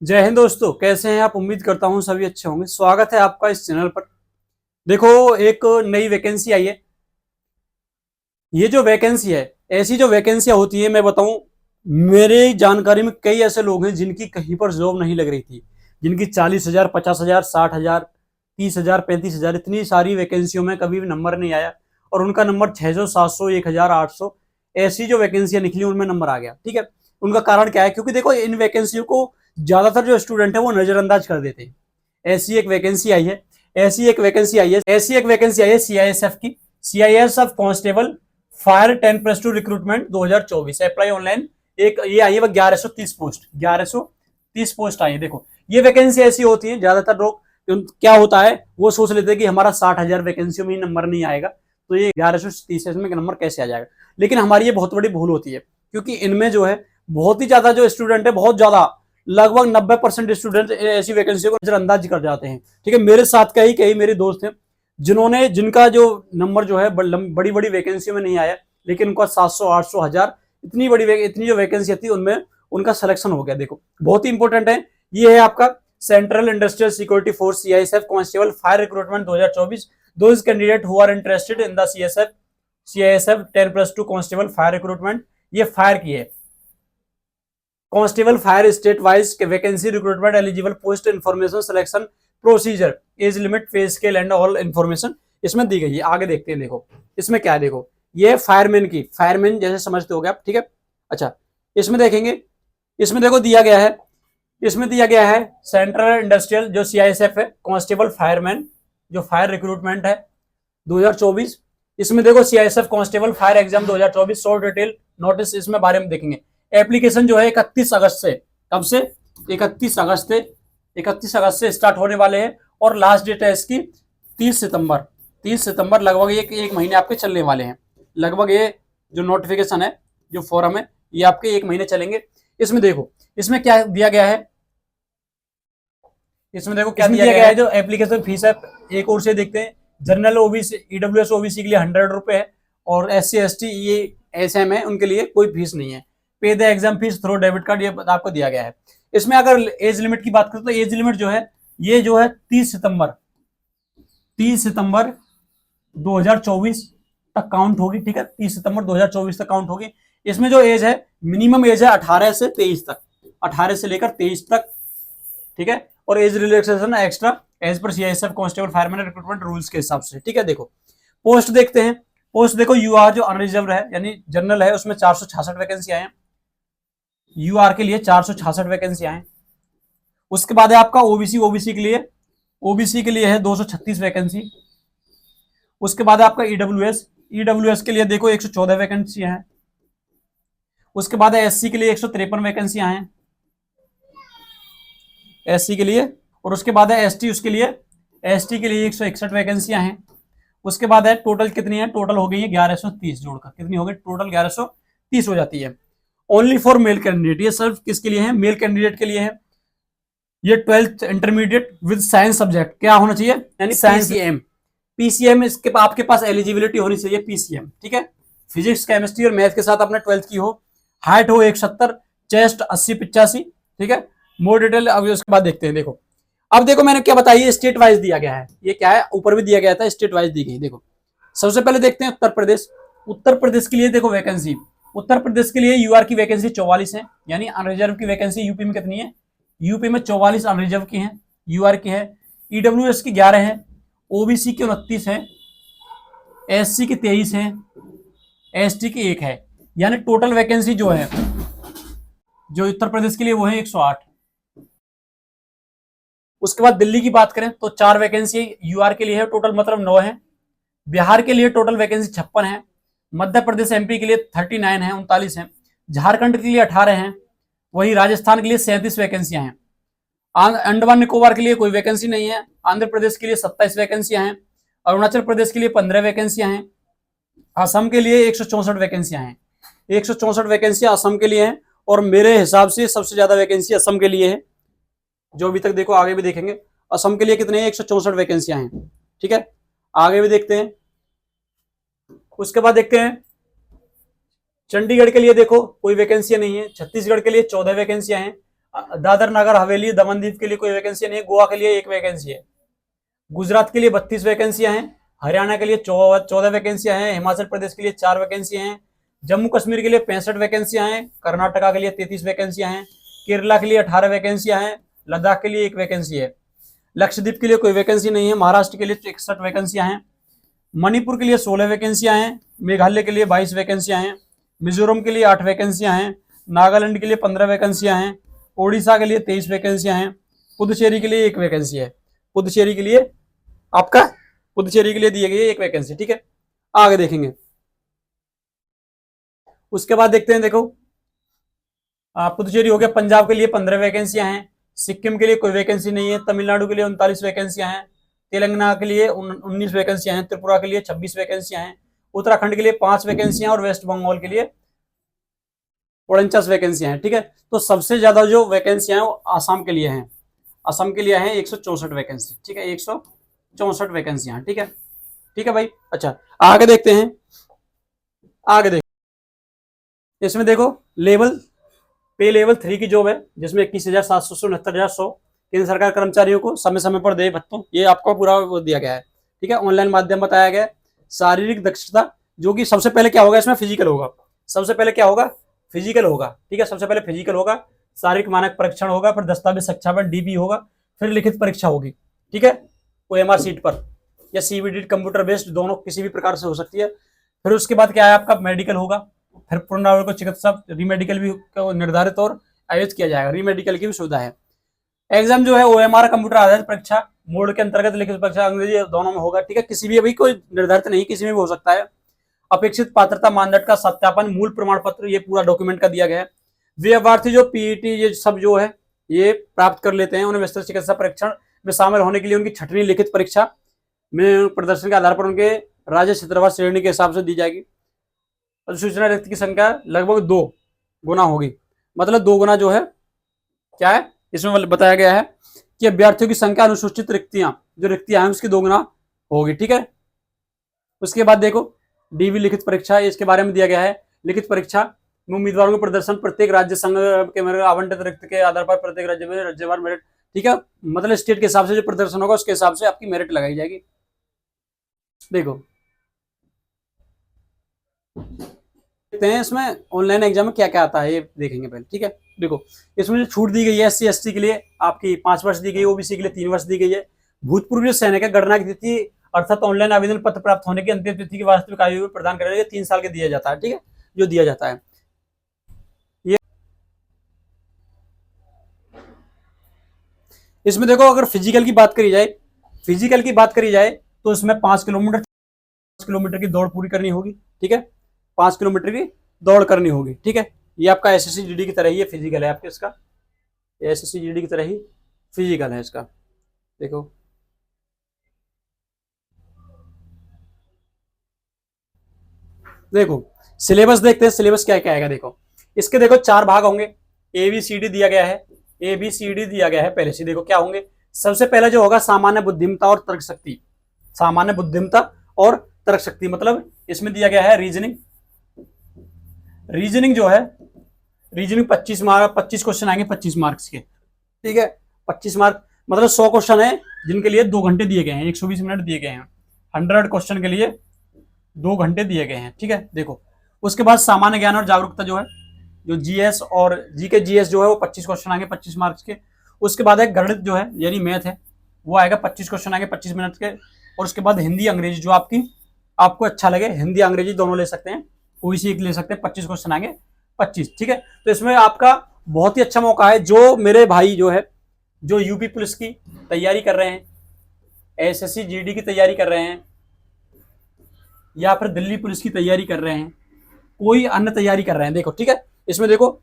जय हिंद दोस्तों, कैसे हैं आप। उम्मीद करता हूं सभी अच्छे होंगे। स्वागत है आपका इस चैनल पर। देखो, एक नई वैकेंसी आई है। ये जो वैकेंसी है, ऐसी जो वैकेंसियां होती है, मैं बताऊं, मेरे जानकारी में कई ऐसे लोग हैं जिनकी कहीं पर जॉब नहीं लग रही थी, जिनकी 40,000, 50,000, 60,000, 30,000, 35,000, इतनी सारी वैकेंसियों में कभी भी नंबर नहीं आया। और उनका नंबर 600, 700, 1,000, 800, ऐसी जो वैकेंसियां निकली उनमें नंबर आ गया। ठीक है। उनका कारण क्या है? क्योंकि देखो, इन वैकेंसियों को ज्यादातर जो स्टूडेंट है वो नजरअंदाज कर देते हैं। ऐसी एक वैकेंसी आई है सीआईएसएफ की। CISF constable fire 10+2 recruitment 2024 apply online. एक ये आई है 1130 पोस्ट आई है। देखो, ये वैकेंसी ऐसी होती है, ज्यादातर लोग क्या होता है, वो सोच लेते हैं कि हमारा 60,000 वैकेंसियों में नंबर नहीं आएगा, तो ये 1130 में नंबर कैसे आ जाएगा। लेकिन हमारी ये बहुत बड़ी भूल होती है, क्योंकि इनमें जो है बहुत ही ज्यादा जो स्टूडेंट है, बहुत ज्यादा, लगभग 90% स्टूडेंट ऐसी वैकेंसियों को नजरअंदाज कर जाते हैं। ठीक है। मेरे साथ का ही कई मेरे दोस्त हैं जिनका जो नंबर जो है बड़ी बड़ी वैकेंसी में नहीं आया, लेकिन उनका 700, 800, 1000, इतनी जो वैकेंसी थी उनमें उनका सिलेक्शन हो गया। देखो, बहुत ही इंपॉर्टेंट है। ये है आपका Central Industrial Security Force CISF constable fire recruitment 2024। Those candidate who are interested in the CISF 10+2 constable fire recruitment. ये फायर की है, constable fire state wise vacancy recruitment eligible post information selection procedure age limit pay scale and all information इसमें दी गई है। आगे देखते हैं। देखो, इसमें क्या है। देखो, ये फायरमैन जैसे समझते हो गए आप। ठीक है। अच्छा, इसमें देखेंगे, इसमें देखो दिया गया है, इसमें दिया गया है सेंट्रल इंडस्ट्रियल जो सीआईएसएफ है कांस्टेबल फायरमैन जो फायर रिक्रूटमेंट है 2024। इसमें देखो CISF constable fire exam 2024 short detail notice, इसमें बारे में देखेंगे। एप्लीकेशन जो है 31 अगस्त से, कब से? 31 अगस्त से स्टार्ट होने वाले हैं, और लास्ट डेट है इसकी 30 सितंबर। 30 सितंबर, लगभग एक महीने आपके चलने वाले हैं। लगभग ये जो नोटिफिकेशन है, जो फॉरम है, ये आपके 1 महीने चलेंगे। इसमें देखो, इसमें क्या दिया गया है, इसमें देखो क्या दिया गया है। जो एप्लीकेशन फीस है, एक और से देखते हैं। जनरल ओबीसी, ईडब्ल्यूएस ओबीसी के लिए 100 रुपए है, और एससी एसटी ये एसएम है, उनके लिए कोई फीस नहीं है। पे the exam fees through debit card, ये आपको दिया गया है। इसमें अगर एज लिमिट की बात करें तो एज लिमिट जो है, ये जो है 30 सितंबर 2024 तक काउंट होगी। ठीक है। 30 सितंबर 2024 तक काउंट होगी। इसमें जो एज है, मिनिमम एज है 18 से 23 तक, 18 से लेकर 23 तक। ठीक है। और एज रिलैक्सेशन एक्स्ट्रा एज पर CISF constable fireman recruitment rules के हिसाब से। ठीक है। देखो, पोस्ट देखते हैं। पोस्ट देखो, यूआर जो अनरिजर्व है, यानी जनरल है, उसमें 466 वैकेंसी आए हैं। यूआर के लिए 466 वैकेंसी आए। उसके बाद है आपका ओबीसी, ओबीसी के लिए है 236 वैकेंसी। उसके बाद है आपका ईडब्ल्यूएस, ईडब्ल्यूएस के लिए देखो 114 वैकेंसी हैं। उसके बाद है एससी के लिए 153 वैकेंसियां हैं, एससी के लिए। और उसके बाद है एसटी, उसके लिए एसटी के लिए 161 वैकेंसियां हैं। उसके बाद है टोटल कितनी है, टोटल हो गई है 1130, जोड़कर कितनी हो गई टोटल 1130 हो जाती है। ओनली फॉर मेल कैंडिडेट, ये सिर्फ किसके लिए है? मेल कैंडिडेट के लिए है। ये 12th intermediate with science subject क्या होना चाहिए, यानी साइंस। पीसीएम इसके आपके पास एलिजिबिलिटी होनी चाहिए, पीसीएम। ठीक है। फिजिक्स, केमिस्ट्री और मैथ के साथ अपने 12th की हो। हाइट हो 170, चेस्ट 80-85। ठीक है। मोर डिटेल अब उसके बाद देखते हैं। देखो, अब देखो मैंने क्या बताया, स्टेट वाइज दिया गया है। ये क्या है, ऊपर भी दिया गया था, स्टेट वाइज दी गई। देखो, सबसे पहले देखते हैं उत्तर प्रदेश। उत्तर प्रदेश के लिए देखो वैकेंसी, उत्तर प्रदेश के लिए यूआर की वैकेंसी 44 है, यानी अनरिजर्व की वैकेंसी यूपी में कितनी है? यूपी में 44 अनरिजर्व की है, यूआर की है। ईडब्ल्यूएस की 11 है, ओबीसी की 29 है, एससी की 23 है, एसटी की 1 है। यानी टोटल वैकेंसी जो है, जो उत्तर प्रदेश के लिए, वो है 108। उसके बाद दिल्ली की बात करें तो 4 वैकेंसी यूआर के लिए है, टोटल मतलब 9 है। बिहार के लिए टोटल वैकेंसी 56 है। मध्य प्रदेश एमपी के लिए 39 है, 39 है। झारखंड के लिए 18 है। वही राजस्थान के लिए 37 वैकेंसियां हैं। अंडमान निकोबार के लिए कोई वैकेंसी नहीं है। आंध्र प्रदेश के लिए 27 वैकेंसियां हैं। अरुणाचल प्रदेश के लिए 15 वैकेंसियां हैं। असम के लिए 164 वैकेंसियां हैं। 164 वैकेंसियां असम के लिए हैं, और मेरे हिसाब से सबसे ज्यादा वैकेंसी असम के लिए है, जो अभी तक देखो, आगे भी देखेंगे। असम के लिए कितने हैं? 164 वैकेंसियां हैं। ठीक है। आगे भी देखते हैं। उसके बाद देखते हैं चंडीगढ़ के लिए, देखो कोई वैकेंसी नहीं है। छत्तीसगढ़ के लिए 14 वैकेंसियां हैं। दादर नगर हवेली दमन दीव के लिए कोई वैकेंसी नहीं है। गोवा के लिए 1 वैकेंसी है। गुजरात के लिए 32 वैकेंसियां हैं। हरियाणा के लिए 14 वैकेंसियां हैं। हिमाचल प्रदेश के लिए 4 वैकेंसियां हैं। जम्मू कश्मीर के लिए 65 वैकेंसियां हैं। कर्नाटका के लिए 33 वैकेंसियां हैं। केरला के लिए 18 वैकेंसियां हैं। लद्दाख के लिए 1 वैकेंसी है। लक्षद्वीप के लिए कोई वैकेंसी नहीं है। महाराष्ट्र के लिए 61 वैकेंसियां हैं। मणिपुर के लिए 16 वैकेंसियां हैं। मेघालय के लिए 22 वैकेंसियां हैं। मिजोरम के लिए 8 वैकेंसियां हैं। नागालैंड के लिए 15 वैकेंसियां हैं। ओडिशा के लिए 23 वैकेंसियां हैं। पुदुचेरी के लिए 1 वैकेंसी है। पुदुचेरी के लिए आपका पुदुचेरी के लिए दी गई 1 वैकेंसी। ठीक है, आगे देखेंगे। उसके बाद देखते हैं, देखो पुदुचेरी हो गया। पंजाब के लिए 15 वैकेंसियां हैं। सिक्किम के लिए कोई वैकेंसी नहीं है। तमिलनाडु के लिए 39 वैकेंसियां हैं। तेलंगाना के लिए 19 वैकेंसियां हैं। त्रिपुरा के लिए 26 वैकेंसियां हैं। उत्तराखंड के लिए 5 वैकेंसियां और वेस्ट बंगाल के लिए 49 वैकेंसियां हैं। ठीक है, तो सबसे ज्यादा जो वैकेंसियां हैं वो आसाम के लिए हैं। असम के लिए है 164 वैकेंसी। ठीक है, 164 वैकेंसियां। ठीक है, ठीक है भाई। अच्छा, आगे देखते हैं। आगे देख, इसमें देखो लेवल पे लेवल 3 की जॉब है, जिसमें 21,700 से 69,100 केंद्र सरकार कर्मचारियों को समय समय पर दे भत्तों, ये आपको पूरा वो दिया गया है। ठीक है, ऑनलाइन माध्यम बताया गया है। शारीरिक दक्षता, जो कि सबसे पहले क्या होगा, इसमें फिजिकल होगा। सबसे पहले क्या होगा, फिजिकल होगा। ठीक है, सबसे पहले फिजिकल होगा, शारीरिक मानक परीक्षण होगा, फिर दस्तावेज सत्यापन डीबी होगा, फिर लिखित परीक्षा होगी। ठीक है, OMR सीट पर या CBT कंप्यूटर बेस्ड, दोनों किसी भी प्रकार से हो सकती है। फिर उसके बाद क्या है, आपका मेडिकल होगा। फिर पुनरावृत्त चिकित्सा रीमेडिकल भी निर्धारित और आयोजित किया जाएगा। रीमेडिकल की भी सुविधा है। एग्जाम जो है OMR कंप्यूटर आधारित परीक्षा मोड के अंतर्गत लिखित परीक्षा अंग्रेजी दोनों में होगा। ठीक है, किसी भी अभी कोई निर्धारित नहीं, किसी में भी हो सकता है। अपेक्षित पात्रता मानदंड का सत्यापन, मूल प्रमाण पत्र, ये पूरा डॉक्यूमेंट का दिया गया है। वे अभ्यर्थी जो PET ये सब जो है ये प्राप्त कर लेते हैं, उन्हें विस्तृत चिकित्सा परीक्षण में शामिल होने के लिए उनकी 6वीं लिखित परीक्षा में प्रदर्शन के आधार पर उनके राज्य क्षेत्रवार श्रेणी के हिसाब से दी जाएगी। अधिसूचना रिक्त की संख्या लगभग 2 गुना होगी। मतलब 2 गुना जो है क्या है, इसमें बताया गया है कि अभ्यर्थियों की संख्या अनुसूचित रिक्तियां, जो रिक्तियां हैं उसकी 2 गुना होगी। ठीक है, उसके बाद देखो DV लिखित परीक्षा, इसके बारे में दिया गया है। लिखित परीक्षा में उम्मीदवारों के प्रदर्शन प्रत्येक राज्य संघ के मेरिट आवंटित रिक्त के आधार पर प्रत्येक राज्य में राज्यवार मेरिट। ठीक है, मतलब स्टेट के हिसाब से जो प्रदर्शन होगा उसके हिसाब से आपकी मेरिट लगाई जाएगी। देखो देखते हैं इसमें ऑनलाइन एग्जाम में क्या क्या आता है, ये देखेंगे पहले। ठीक है, देखो इसमें जो छूट दी गई है SC ST के लिए आपकी 5 वर्ष दी गई है। OBC के लिए 3 वर्ष दी गई है। भूतपूर्व सैनिक गणना की तिथि अर्थात ऑनलाइन आवेदन पत्र प्राप्त होने की अंतिम तिथि की वास्तविक आयु प्रदान करेगा 3 साल के दिया जाता है। ठीक है, जो दिया जाता है ये। इसमें देखो अगर फिजिकल की बात करी जाए, फिजिकल की बात करी जाए तो इसमें 5 किलोमीटर की दौड़ पूरी करनी होगी। ठीक है, 5 किलोमीटर की दौड़ करनी होगी। ठीक है, ये आपका SSC GD की तरह ही फिजिकल है आपके, इसका SSC GD की तरह ही फिजिकल है इसका। देखो देखो सिलेबस देखते हैं, सिलेबस क्या क्या आएगा। देखो इसके देखो 4 भाग होंगे। ABCD दिया गया है, ABCD दिया गया है पहले से। देखो क्या होंगे, सबसे पहले जो होगा सामान्य बुद्धिमत्ता और तर्क शक्ति। सामान्य बुद्धिमत्ता और तर्क शक्ति मतलब इसमें दिया गया है रीजनिंग। रीजनिंग जो है, रीजनिंग 25 क्वेश्चन आएंगे 25 मार्क्स के। ठीक है, 25 मार्क मतलब 100 क्वेश्चन है जिनके लिए 2 घंटे दिए गए हैं, 120 मिनट दिए गए हैं। 100 क्वेश्चन के लिए 2 घंटे दिए गए हैं। ठीक है, देखो उसके बाद सामान्य ज्ञान और जागरूकता जो है, जो GS और GK GS जो है वो 25 क्वेश्चन आएंगे 25 मार्क्स के। उसके बाद एक गणित जो है यानी मैथ है, वो आएगा 25 क्वेश्चन आएंगे 25 मिनट के। और उसके बाद हिंदी अंग्रेजी जो आपको अच्छा लगे, हिंदी अंग्रेजी दोनों ले सकते हैं, कोई सी एक ले सकते हैं। 25 क्वेश्चन आएंगे 25। ठीक है, तो इसमें आपका बहुत ही अच्छा मौका है। जो मेरे भाई जो है जो यूपी पुलिस की तैयारी कर रहे हैं, SSC GD की तैयारी कर रहे हैं, या फिर दिल्ली पुलिस की तैयारी कर रहे हैं, कोई अन्य तैयारी कर रहे हैं, देखो ठीक है इसमें देखो,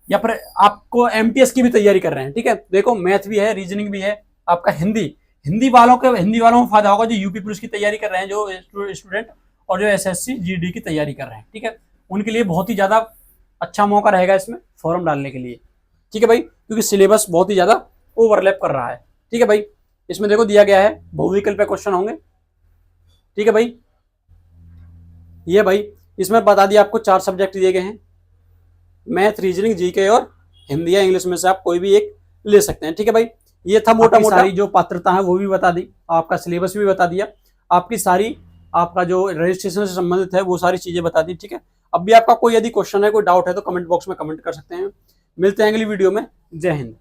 या फिर आपको MTS की भी तैयारी कर रहे हैं। ठीक है, देखो मैथ भी है, रीजनिंग भी है, आपका हिंदी वालों को फायदा होगा जो यूपी पुलिस की तैयारी कर रहे हैं, जो स्टूडेंट और जो SSC GD की तैयारी कर रहे हैं। ठीक है, उनके लिए बहुत ही ज्यादा अच्छा मौका रहेगा इसमें फॉर्म डालने के लिए। ठीक है भाई, क्योंकि सिलेबस बहुत ही ज्यादा ओवरलैप कर रहा है। ठीक है भाई, इसमें देखो दिया गया है बहुविकल्प पे क्वेश्चन होंगे। ठीक है भाई, ये भाई इसमें बता दिया आपको 4 सब्जेक्ट दिए गए हैं, मैथ, रीजनिंग, GK और हिंदी या इंग्लिश में से आप कोई भी एक ले सकते हैं। ठीक है भाई, ये था मोटा मोटा सारी जो पात्रता है वो भी बता दी, आपका सिलेबस भी बता दिया, आपकी सारी आपका जो रजिस्ट्रेशन से संबंधित है वो सारी चीजें बता दी। ठीक है, अब भी आपका कोई यदि क्वेश्चन है, कोई डाउट है तो कमेंट बॉक्स में कमेंट कर सकते हैं। मिलते हैं अगली वीडियो में। जय हिंद।